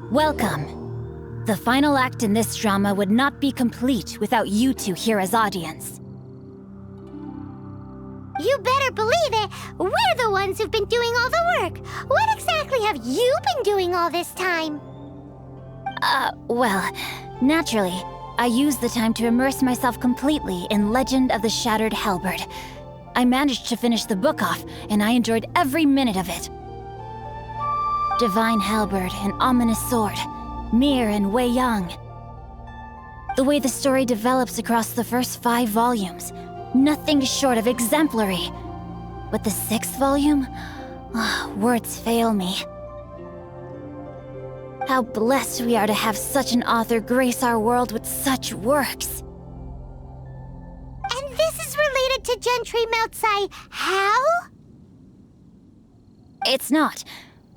Welcome. The final act in this drama would not be complete without you two here as audience. You better believe it! We're the ones who've been doing all the work! What exactly have you been doing all this time? Well, naturally, I used the time to immerse myself completely in Legend of the Shattered Halberd. I managed to finish the book off, and I enjoyed every minute of it. Divine Halberd, an ominous sword, Mir and Wei Yang. The way the story develops across the first 5 volumes, nothing short of exemplary. But the 6th volume? Words fail me. How blessed we are to have such an author grace our world with such works. And this is related to Gentry Meltsai how? It's not.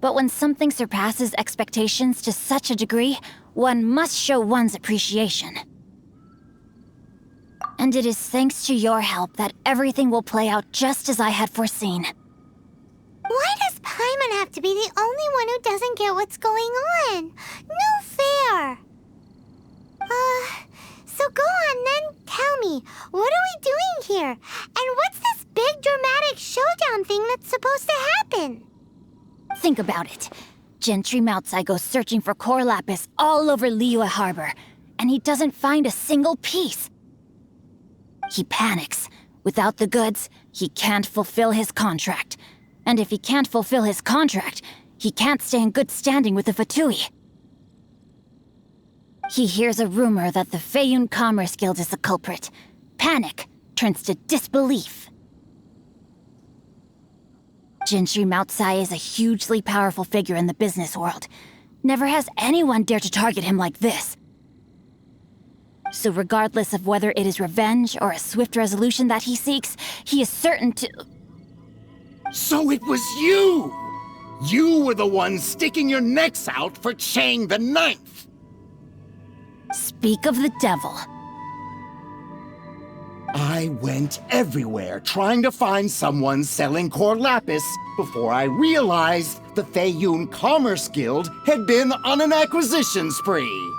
But when something surpasses expectations to such a degree, one must show one's appreciation. And it is thanks to your help that everything will play out just as I had foreseen. Why does Paimon have to be the only one who doesn't get what's going on? No fair! So go on then, tell me, what are we doing here? And what's this big dramatic showdown thing that's supposed to happen? Think about it. Gentry Meltsai goes searching for core lapis all over Liyue Harbor, and he doesn't find a single piece. He panics. Without the goods, he can't fulfill his contract. And if he can't fulfill his contract, he can't stay in good standing with the Fatui. He hears a rumor that the Feiyun Commerce Guild is the culprit. Panic turns to disbelief. Gentry Meltsai is a hugely powerful figure in the business world. Never has anyone dared to target him like this. So regardless of whether it is revenge or a swift resolution that he seeks, he is certain to... So it was you! You were the one sticking your necks out for Chang the Ninth! Speak of the devil. I went everywhere trying to find someone selling core lapis before I realized the Feiyun Commerce Guild had been on an acquisition spree.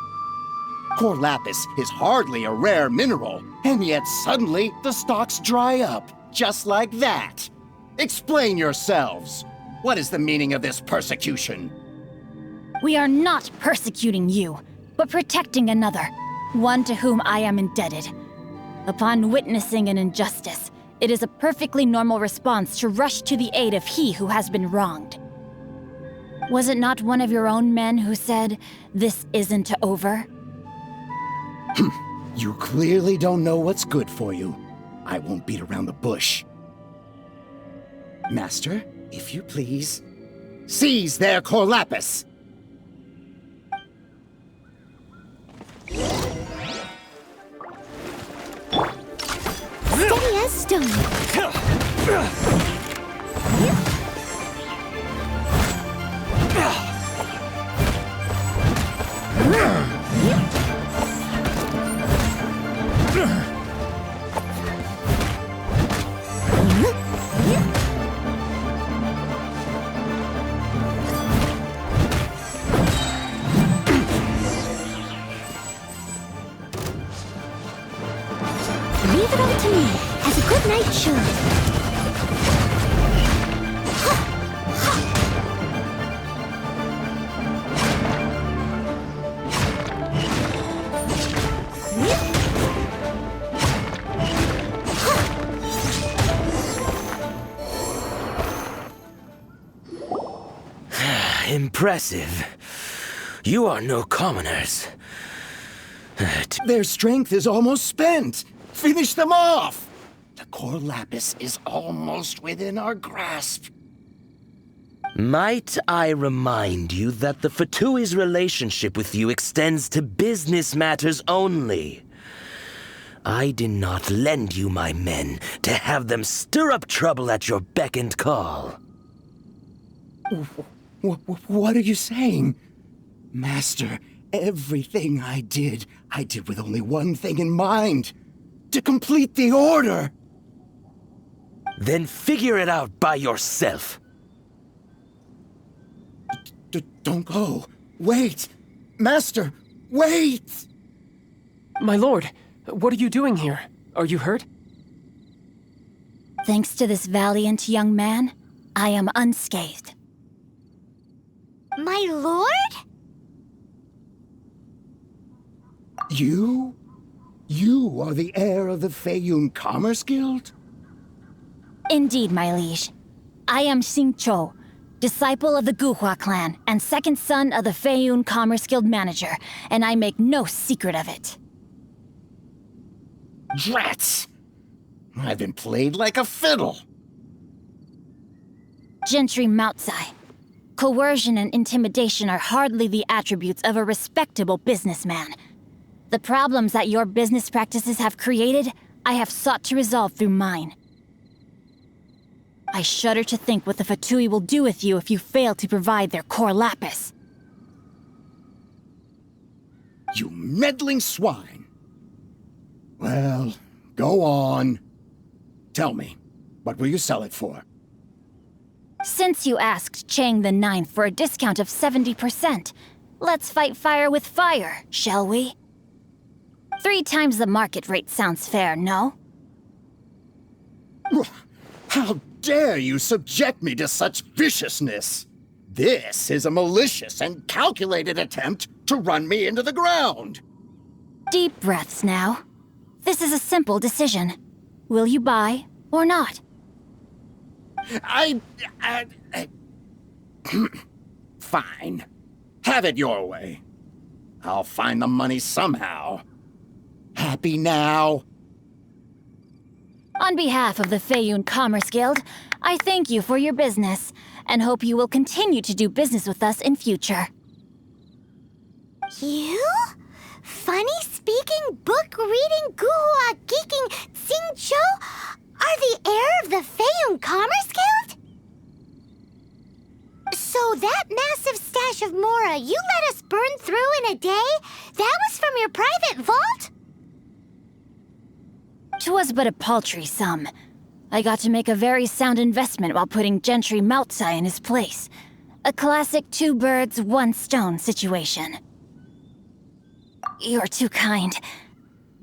Core lapis is hardly a rare mineral, and yet suddenly the stocks dry up, just like that. Explain yourselves. What is the meaning of this persecution? We are not persecuting you, but protecting another, one to whom I am indebted. Upon witnessing an injustice, it is a perfectly normal response to rush to the aid of he who has been wronged. Was it not one of your own men who said, "This isn't over"? You clearly don't know what's good for you. I won't beat around the bush. Master, if you please, seize their core lapis! Steady as stone. Leave it all to me, as a good knight should. Impressive. You are no commoners. Their strength is almost spent. Finish them off! The core lapis is almost within our grasp. Might I remind you that the Fatui's relationship with you extends to business matters only? I did not lend you my men to have them stir up trouble at your beck and call. What are you saying? Master, everything I did with only one thing in mind. To complete the order. Then figure it out by yourself. Don't go. Wait. Master, wait! My lord, what are you doing here? Are you hurt? Thanks to this valiant young man, I am unscathed. My lord? You? You are the heir of the Feiyun Commerce Guild? Indeed, my liege. I am Xingqiu, disciple of the Guhua clan and second son of the Feiyun Commerce Guild manager, and I make no secret of it. Drats! I've been played like a fiddle. Gentry Moutsai. Coercion and intimidation are hardly the attributes of a respectable businessman. The problems that your business practices have created, I have sought to resolve through mine. I shudder to think what the Fatui will do with you if you fail to provide their core lapis. You meddling swine. Well, go on. Tell me, what will you sell it for? Since you asked Chang the Ninth for a discount of 70%, let's fight fire with fire, shall we? 3 times the market rate sounds fair, no? How dare you subject me to such viciousness? This is a malicious and calculated attempt to run me into the ground. Deep breaths now. This is a simple decision. Will you buy or not? Fine. Have it your way. I'll find the money somehow. Happy now? On behalf of the Feiyun Commerce Guild, I thank you for your business, and hope you will continue to do business with us in future. You? Funny-speaking, book-reading, guhua geeking Xingqiu are the heir of the Feiyun Commerce Guild? So that massive stash of Mora you let us burn through in a day, that was from your private vault? 'Twas but a paltry sum. I got to make a very sound investment while putting Gentry Moutsai in his place. A classic 2 birds, 1 stone situation. You're too kind.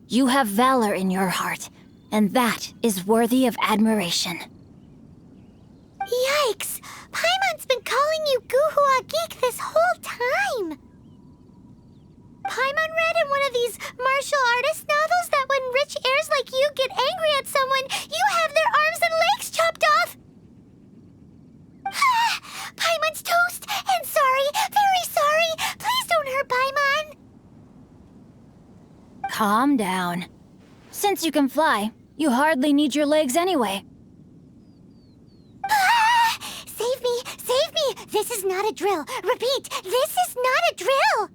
You have valor in your heart, and that is worthy of admiration. Yikes! Paimon's been calling you Guhua Geek this whole time! Paimon read in one of these martial artist novels that when rich heirs like you get angry at someone, you have their arms and legs chopped off! Paimon's toast! And sorry, very sorry! Please don't hurt Paimon! Calm down. Since you can fly, you hardly need your legs anyway. Save me! Save me! This is not a drill! Repeat, this is not a drill!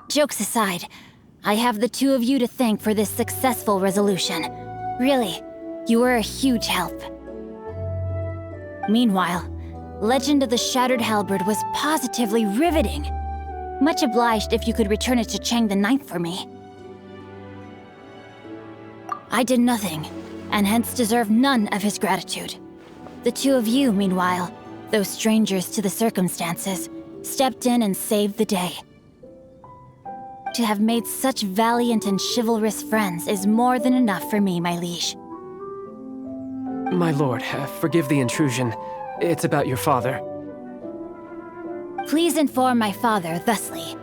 Jokes aside, I have the 2 of you to thank for this successful resolution. Really, you were a huge help. Meanwhile, Legend of the Shattered Halberd was positively riveting. Much obliged if you could return it to Chang the Ninth for me. I did nothing, and hence deserve none of his gratitude. The 2 of you, meanwhile, though strangers to the circumstances, stepped in and saved the day. To have made such valiant and chivalrous friends is more than enough for me, my liege. My lord, forgive the intrusion. It's about your father. Please inform my father thusly.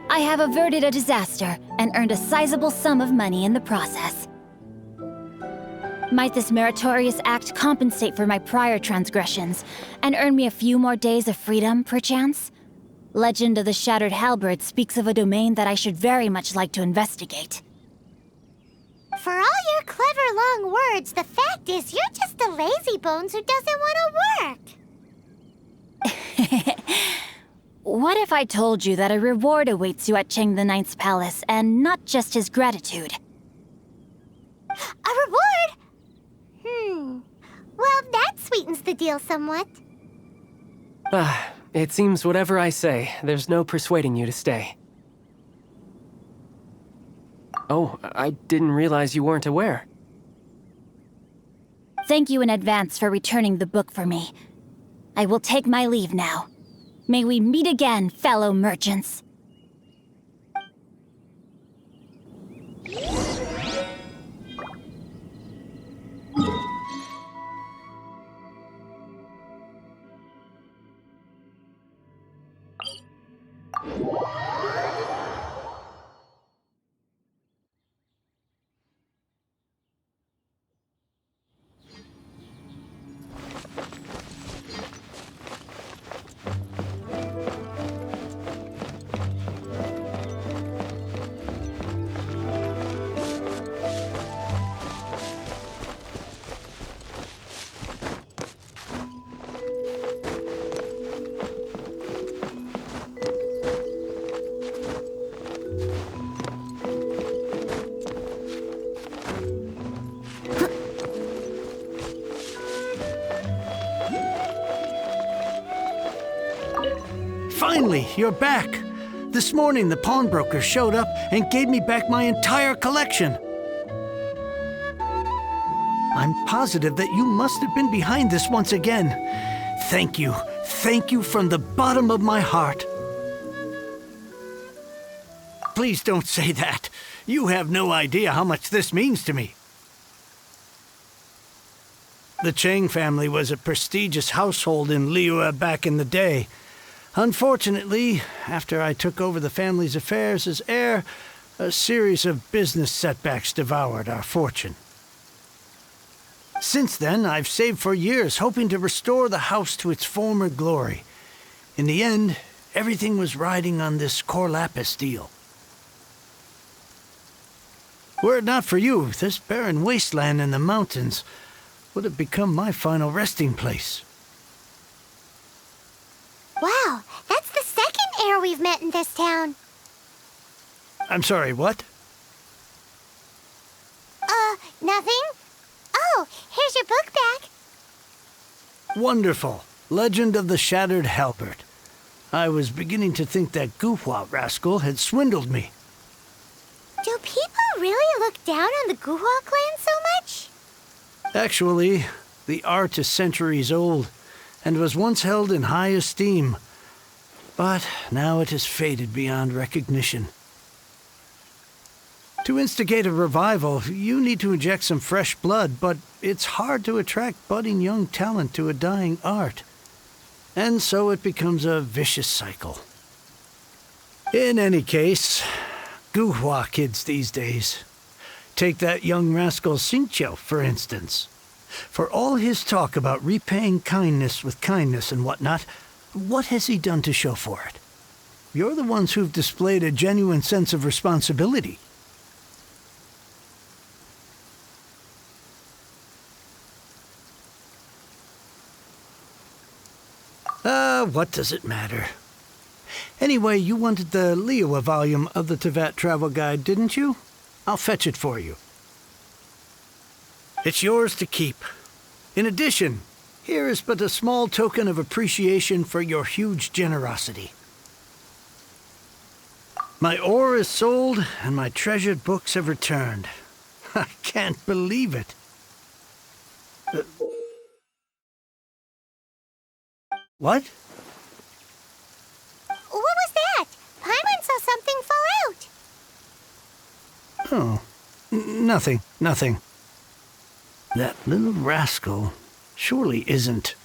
I have averted a disaster and earned a sizable sum of money in the process. Might this meritorious act compensate for my prior transgressions and earn me a few more days of freedom, perchance? Legend of the Shattered Halberd speaks of a domain that I should very much like to investigate. For all your clever long words, the fact is you're just a lazybones who doesn't want to work. What if I told you that a reward awaits you at Cheng the Ninth's palace, and not just his gratitude? A reward? Well, that sweetens the deal somewhat. It seems whatever I say, there's no persuading you to stay. Oh, I didn't realize you weren't aware. Thank you in advance for returning the book for me. I will take my leave now. May we meet again, fellow merchants. Finally, you're back. This morning, the pawnbroker showed up and gave me back my entire collection. I'm positive that you must have been behind this once again. Thank you. Thank you from the bottom of my heart. Please don't say that. You have no idea how much this means to me. The Cheng family was a prestigious household in Liyue back in the day. Unfortunately, after I took over the family's affairs as heir, a series of business setbacks devoured our fortune. Since then, I've saved for years, hoping to restore the house to its former glory. In the end, everything was riding on this core lapis deal. Were it not for you, this barren wasteland in the mountains would have become my final resting place. Wow, that's the second heir we've met in this town. I'm sorry, what? Nothing? Oh, here's your book back. Wonderful. Legend of the Shattered Halberd. I was beginning to think that Guhua rascal had swindled me. Do people really look down on the Guhua clan so much? Actually, the art is centuries old, and was once held in high esteem. But now it has faded beyond recognition. To instigate a revival, you need to inject some fresh blood, but it's hard to attract budding young talent to a dying art. And so it becomes a vicious cycle. In any case, Guhua kids these days. Take that young rascal Xingqiu, for instance. For all his talk about repaying kindness with kindness and whatnot, what has he done to show for it? You're the ones who've displayed a genuine sense of responsibility. What does it matter? Anyway, you wanted the Liyue volume of the Teyvat travel guide, didn't you? I'll fetch it for you. It's yours to keep. In addition, here is but a small token of appreciation for your huge generosity. My ore is sold, and my treasured books have returned. I can't believe it. What? What was that? Paimon saw something fall out. Oh, nothing. That little rascal surely isn't...